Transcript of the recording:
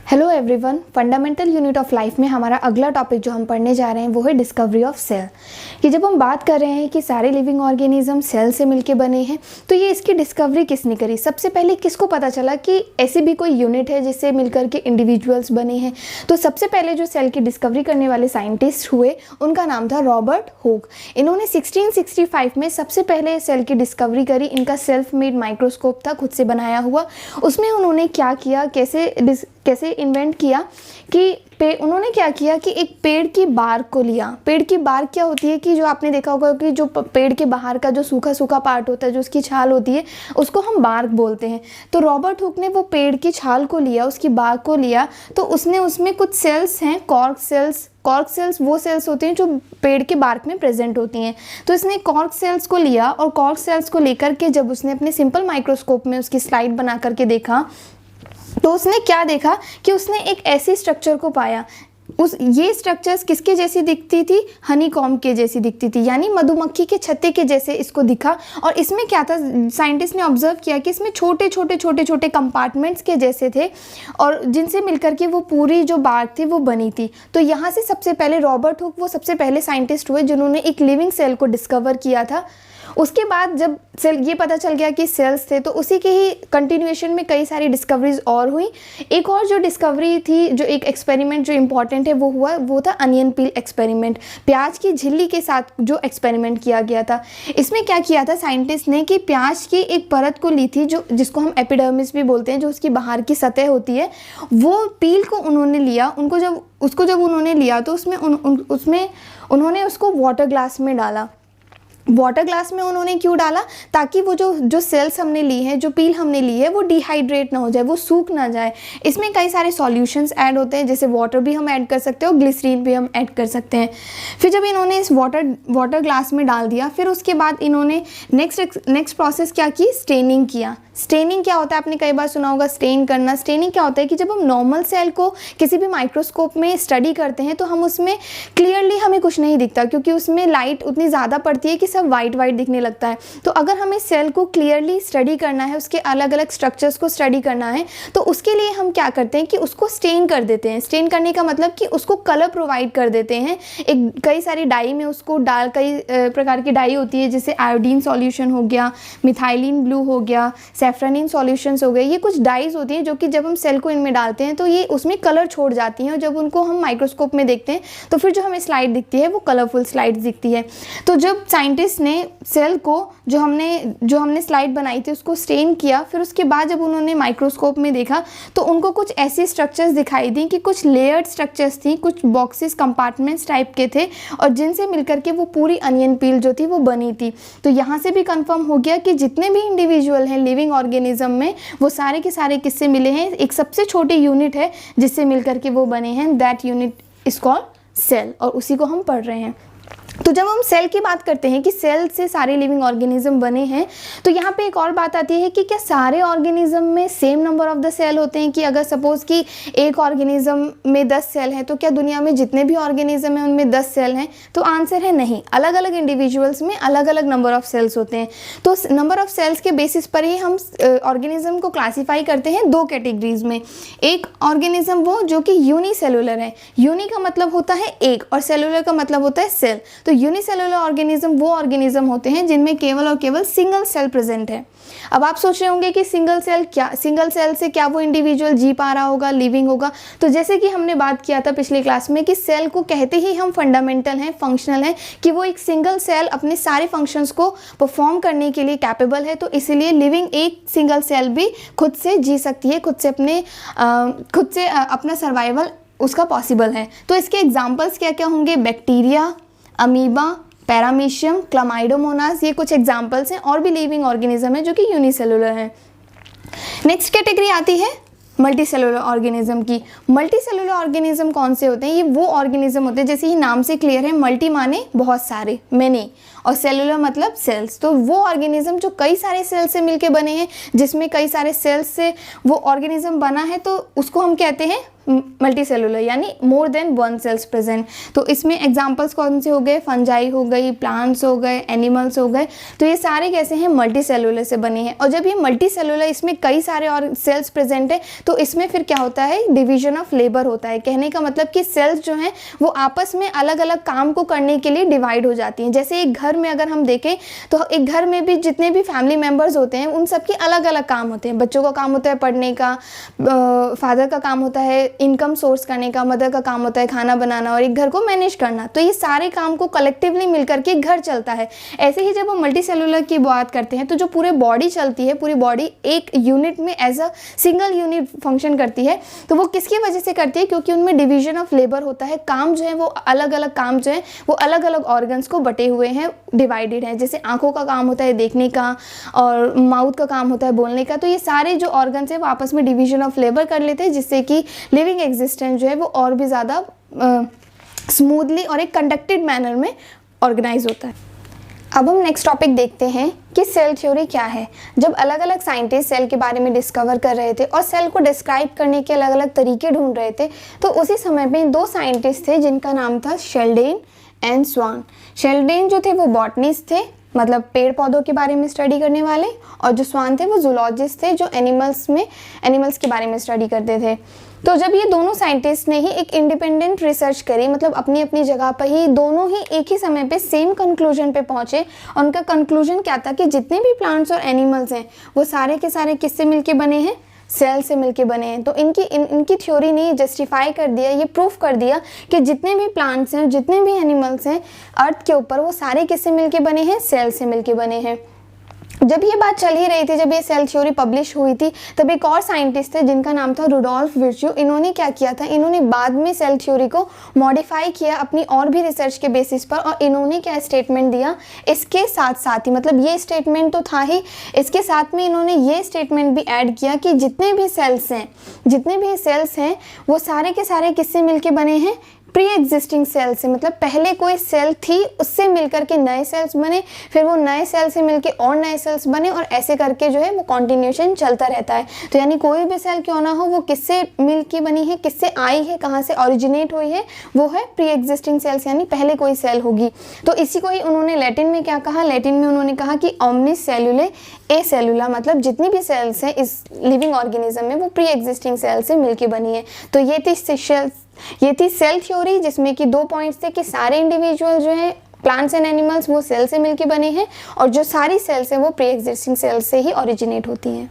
Hello everyone, fundamental unit of life में हमारा अगला टॉपिक जो हम पढ़ने जा रहे हैं वो है डिस्कवरी ऑफ सेल। कि जब हम बात कर रहे हैं कि सारे लिविंग ऑर्गेनिज्म सेल से मिलके बने हैं, तो ये इसकी डिस्कवरी किसने करी? सबसे पहले किसको पता चला कि ऐसी भी कोई यूनिट है जिससे मिलकर के इंडिविजुअल्स बने हैं? तो सबसे पहले जो सेल की डिस्कवरी करने वाले साइंटिस्ट हुए उनका नाम था रॉबर्ट हुक। इन्होंने 1665 में सबसे पहले सेल की डिस्कवरी करी। इनका सेल्फ मेड माइक्रोस्कोप था, खुद से बनाया हुआ। उसमें उन्होंने क्या किया, कैसे इन्वेंट किया कि उन्होंने क्या किया कि एक पेड़ की बार्क को लिया। पेड़ की बार्क क्या होती है कि जो आपने देखा होगा कि जो पेड़ के बाहर का जो सूखा सूखा पार्ट होता है, जो उसकी छाल होती है, उसको हम बार्क बोलते हैं। तो रॉबर्ट हुक ने वो पेड़ की छाल को लिया, उसकी बार्क को लिया, तो उसने उसमें कुछ सेल्स हैं, कॉर्क सेल्स वो सेल्स होते हैं जो पेड़ के बार्क में प्रेजेंट होती हैं। तो इसने कॉर्क सेल्स को लिया और कॉर्क सेल्स को लेकर के जब उसने अपने सिंपल माइक्रोस्कोप में उसकी स्लाइड बना करके देखा, तो उसने क्या देखा कि उसने एक ऐसी स्ट्रक्चर को पाया। ये स्ट्रक्चर्स किसके जैसी दिखती थी? हनीकॉम्ब के जैसी दिखती थी, यानी मधुमक्खी के छत्ते के जैसे इसको दिखा। और इसमें क्या था, साइंटिस्ट ने ऑब्जर्व किया कि इसमें छोटे छोटे कंपार्टमेंट्स के जैसे थे और जिनसे मिलकर के वो पूरी जो बार्क थी वो बनी थी। तो यहाँ से सबसे पहले रॉबर्ट हुक वो सबसे पहले साइंटिस्ट हुए जिन्होंने एक लिविंग सेल को डिस्कवर किया था। उसके बाद जब ये पता चल गया कि सेल्स थे, तो उसी के ही कंटिन्यूएशन में कई सारी डिस्कवरीज और हुई। एक और जो डिस्कवरी थी, जो एक एक्सपेरिमेंट जो इम्पॉर्टेंट है वो था अनियन पील एक्सपेरिमेंट। प्याज की झिल्ली के साथ जो एक्सपेरिमेंट किया गया था, इसमें क्या किया था साइंटिस्ट ने कि प्याज की एक परत को ली थी, जिसको हम एपिडर्मिस भी बोलते हैं, जो उसकी बाहर की सतह होती है, वो पील को उन्होंने लिया। जब उन्होंने लिया तो उसमें उन्होंने उसको वाटर ग्लास में डाला। वाटर ग्लास में उन्होंने क्यों डाला? ताकि वो जो सेल्स हमने ली हैं, जो पील हमने ली है, वो डिहाइड्रेट ना हो जाए, वो सूख ना जाए। इसमें कई सारे सॉल्यूशंस ऐड होते हैं, जैसे वाटर भी हम ऐड कर सकते हैं और ग्लिसरीन भी हम ऐड कर सकते हैं। फिर जब इन्होंने इस वाटर ग्लास में डाल दिया, फिर उसके बाद इन्होंने नेक्स्ट प्रोसेस क्या की? स्टेनिंग किया। स्टेनिंग क्या होता है? आपने कई बार सुना होगा स्टेन करना। स्टेनिंग क्या होता है कि जब हम नॉर्मल सेल को किसी भी माइक्रोस्कोप में स्टडी करते हैं तो हम उसमें क्लियरली हमें कुछ नहीं दिखता, क्योंकि उसमें लाइट उतनी ज़्यादा पड़ती है कि सब वाइट दिखने लगता है। तो अगर हमें सेल को क्लियरली स्टडी करना है, उसके अलग अलग स्ट्रक्चर्स को स्टडी करना है, तो उसके लिए हम क्या करते हैं कि उसको स्टेन कर देते हैं। स्टेन करने का मतलब कि उसको कलर प्रोवाइड कर देते हैं। कई सारी डाई में उसको कई प्रकार की डाई होती है, जैसे आयोडीन सॉल्यूशन हो गया, मिथाइलिन ब्लू हो गया, सेफ्रानिन सॉल्यूशंस हो गए। ये कुछ डाइज होती हैं जो कि जब हम सेल को इनमें डालते हैं तो ये उसमें कलर छोड़ जाती हैं, और जब उनको हम माइक्रोस्कोप में देखते हैं तो फिर जो हमें स्लाइड दिखती है वो कलरफुल स्लाइड दिखती है। तो जब साइंटिस्ट ने सेल को जो हमने स्लाइड बनाई थी उसको स्टेन किया, फिर उसके बाद जब उन्होंने माइक्रोस्कोप में देखा तो उनको कुछ ऐसी स्ट्रक्चर्स दिखाई दी कि कुछ लेयर्ड स्ट्रक्चर्स थी, कुछ बॉक्सेस कंपार्टमेंट्स टाइप के थे, और जिनसे मिलकर के वो पूरी अनियन पील जो थी वो बनी थी। तो यहाँ से भी कंफर्म हो गया कि जितने भी इंडिविजुअल हैं लिविंग ऑर्गेनिज्म में, वो सारे के सारे किससे मिले हैं? एक सबसे छोटी यूनिट है जिससे मिलकर के वो बने हैं। That unit is called cell, और उसी को हम पढ़ रहे हैं। तो जब हम सेल की बात करते हैं कि सेल से सारे लिविंग ऑर्गेनिज्म बने हैं, तो यहाँ पे एक और बात आती है कि क्या सारे ऑर्गेनिज्म में same number of the cell होते हैं? कि अगर सपोज कि एक ऑर्गेनिज्म में 10 सेल हैं, तो क्या दुनिया में जितने भी ऑर्गेनिज्म हैं उनमें 10 सेल हैं? तो आंसर है नहीं। अलग अलग इंडिविजुअल्स में अलग अलग नंबर ऑफ सेल्स होते हैं। तो नंबर ऑफ सेल्स के बेसिस पर ही हम ऑर्गेनिज्म को क्लासीफाई करते हैं दो कैटेगरीज में। एक ऑर्गेनिज्म वो जो कि यूनिसेलुलर है। यूनि का मतलब होता है एक, और सेलुलर का मतलब होता है सेल। तो यूनिसेलुलर ऑर्गेनिज्म वो ऑर्गेनिज्म होते हैं जिनमें केवल और केवल सिंगल सेल प्रेजेंट है। अब आप सोच रहे होंगे कि सिंगल सेल से क्या वो इंडिविजुअल जी पा रहा होगा, लिविंग होगा? तो जैसे कि हमने बात किया था पिछली क्लास में कि सेल को कहते ही हम फंडामेंटल हैं, फंक्शनल है, कि वो एक सिंगल सेल अपने सारे फंक्शंस को परफॉर्म करने के लिए कैपेबल है। तो इसलिए लिविंग एक सिंगल सेल भी खुद से जी सकती है, खुद से अपना सर्वाइवल उसका पॉसिबल है। तो इसके एग्जाम्पल्स क्या क्या होंगे? बैक्टीरिया, अमीबा, पैरामीशियम, क्लामाइडोमोनास, ये कुछ एग्जाम्पल्स हैं। और भी लिविंग ऑर्गेनिज्म है जो कि यूनिसेलुलर है। नेक्स्ट कैटेगरी आती है मल्टी सेलुलर ऑर्गेनिज्म की। मल्टी सेलुलर ऑर्गेनिज्म कौन से होते हैं? ये वो ऑर्गेनिज्म होते हैं, जैसे ही नाम से क्लियर है, मल्टी माने बहुत सारे, मैनी, और सेलुलर मतलब सेल्स। तो वो ऑर्गेनिज्म जो कई सारे सेल्स से मिलके बने हैं, जिसमें कई सारे सेल्स से वो ऑर्गेनिज्म बना है, तो उसको हम कहते हैं मल्टी सेलुलर यानी more than one cells present. तो इसमें एग्जांपल्स कौन से हो गए, फंजाई हो गई, प्लांट्स हो गए, एनिमल्स हो गए। तो ये सारे कैसे हैं, मल्टी सेलुलर से बने हैं। और जब ये मल्टी सेलुलर, इसमें कई सारे और सेल्स प्रेजेंट है, तो इसमें फिर क्या होता है, डिवीजन ऑफ लेबर होता है। कहने का मतलब कि सेल्स जो हैं वो आपस में अलग अलग काम को करने के लिए डिवाइड हो जाती हैं। जैसे एक घर में अगर हम देखें तो एक घर में भी जितने भी फैमिली मेम्बर्स होते हैं उन सबके अलग अलग काम होते हैं। बच्चों का काम होता है पढ़ने का, फादर का काम होता है इनकम सोर्स करने का, मदर का काम होता है खाना बनाना और एक घर को मैनेज करना। तो ये सारे काम को कलेक्टिवली मिलकर के घर चलता है। ऐसे ही जब हम मल्टी सेलुलर की बात करते हैं तो जो पूरे बॉडी चलती है, पूरी बॉडी एक यूनिट में as a single unit function करती है। तो वो किसकी वजह से करती है, क्योंकि उनमें डिवीजन ऑफ लेबर होता है। काम जो है वो अलग अलग काम जो है वो अलग अलग ऑर्गन्स को बटे हुए हैं, डिवाइडेड है। जैसे आंखों का काम होता है देखने का और माउथ का काम होता है बोलने का। तो ये सारे जो ऑर्गन्स है वो आपस में डिवीजन ऑफ लेबर कर लेते हैं, जिससे कि लिविंग एग्जिस्टेंस जो है वो और भी ज़्यादा स्मूथली और एक कंडक्टेड मैनर में ऑर्गेनाइज होता है। अब हम नेक्स्ट टॉपिक देखते हैं कि सेल थ्योरी क्या है। जब अलग अलग साइंटिस्ट सेल के बारे में डिस्कवर कर रहे थे और सेल को डिस्क्राइब करने के अलग अलग तरीके ढूंढ रहे थे, तो उसी समय में दो साइंटिस्ट थे जिनका नाम था शेल्डेन एंड स्वान। शेल्डेन जो थे वो बॉटनिस्ट थे, मतलब पेड़ पौधों के बारे में स्टडी करने वाले, और जो स्वान थे वो जूलॉजिस्ट थे, जो एनिमल्स के बारे में स्टडी करते थे। तो जब ये दोनों साइंटिस्ट ने ही एक इंडिपेंडेंट रिसर्च करी, मतलब अपनी अपनी जगह पर ही दोनों ही एक ही समय पे सेम कंक्लूजन पे पहुंचे। और उनका कंक्लूजन क्या था कि जितने भी प्लांट्स और एनिमल्स हैं वो सारे के सारे किससे मिलके बने हैं, सेल से मिलके बने हैं। तो इनकी थ्योरी ने जस्टिफाई कर दिया, ये प्रूफ कर दिया कि जितने भी प्लांट्स हैं, जितने भी एनिमल्स हैं अर्थ के ऊपर, वो सारे किससे मिलके बने हैं, सेल से मिलके बने हैं। जब ये बात चल ही रही थी, जब ये सेल थ्योरी पब्लिश हुई थी, तब एक और साइंटिस्ट थे जिनका नाम था रुडोल्फ विर्च्यू। इन्होंने क्या किया था, इन्होंने बाद में सेल थ्योरी को मॉडिफाई किया अपनी और भी रिसर्च के बेसिस पर। और इन्होंने क्या स्टेटमेंट दिया, इसके साथ साथ ही, मतलब ये स्टेटमेंट तो था ही, इसके साथ में इन्होंने ये स्टेटमेंट भी ऐड किया कि जितने भी सेल्स हैं वो सारे के सारे किससे मिलके बने हैं, प्री एग्जिस्टिंग सेल से। मतलब पहले कोई सेल थी, उससे मिलकर के नए सेल्स बने, फिर वो नए सेल से मिलके और नए सेल्स बने, और ऐसे करके जो है वो कॉन्टिन्यूशन चलता रहता है। तो यानी कोई भी सेल क्यों ना हो, वो किससे मिलके बनी है, किससे आई है, कहाँ से ओरिजिनेट हुई है, वो है प्री एग्जिस्टिंग सेल्स, यानी पहले कोई सेल होगी। तो इसी को ही उन्होंने लैटिन में क्या कहा, लैटिन में उन्होंने कहा कि ओमनिस सेलुले ए सेलुला, मतलब जितनी भी सेल्स हैं इस लिविंग ऑर्गेनिज्म में वो प्री एग्जिस्टिंग सेल से मिलके बनी है। तो ये थी सेल थ्योरी, जिसमें कि 2 पॉइंट्स थे कि सारे इंडिविजुअल जो हैं प्लांट्स एंड एनिमल्स वो सेल से मिलके बने हैं, और जो सारी सेल्स हैं वो प्री एग्जिस्टिंग सेल से ही ओरिजिनेट होती हैं।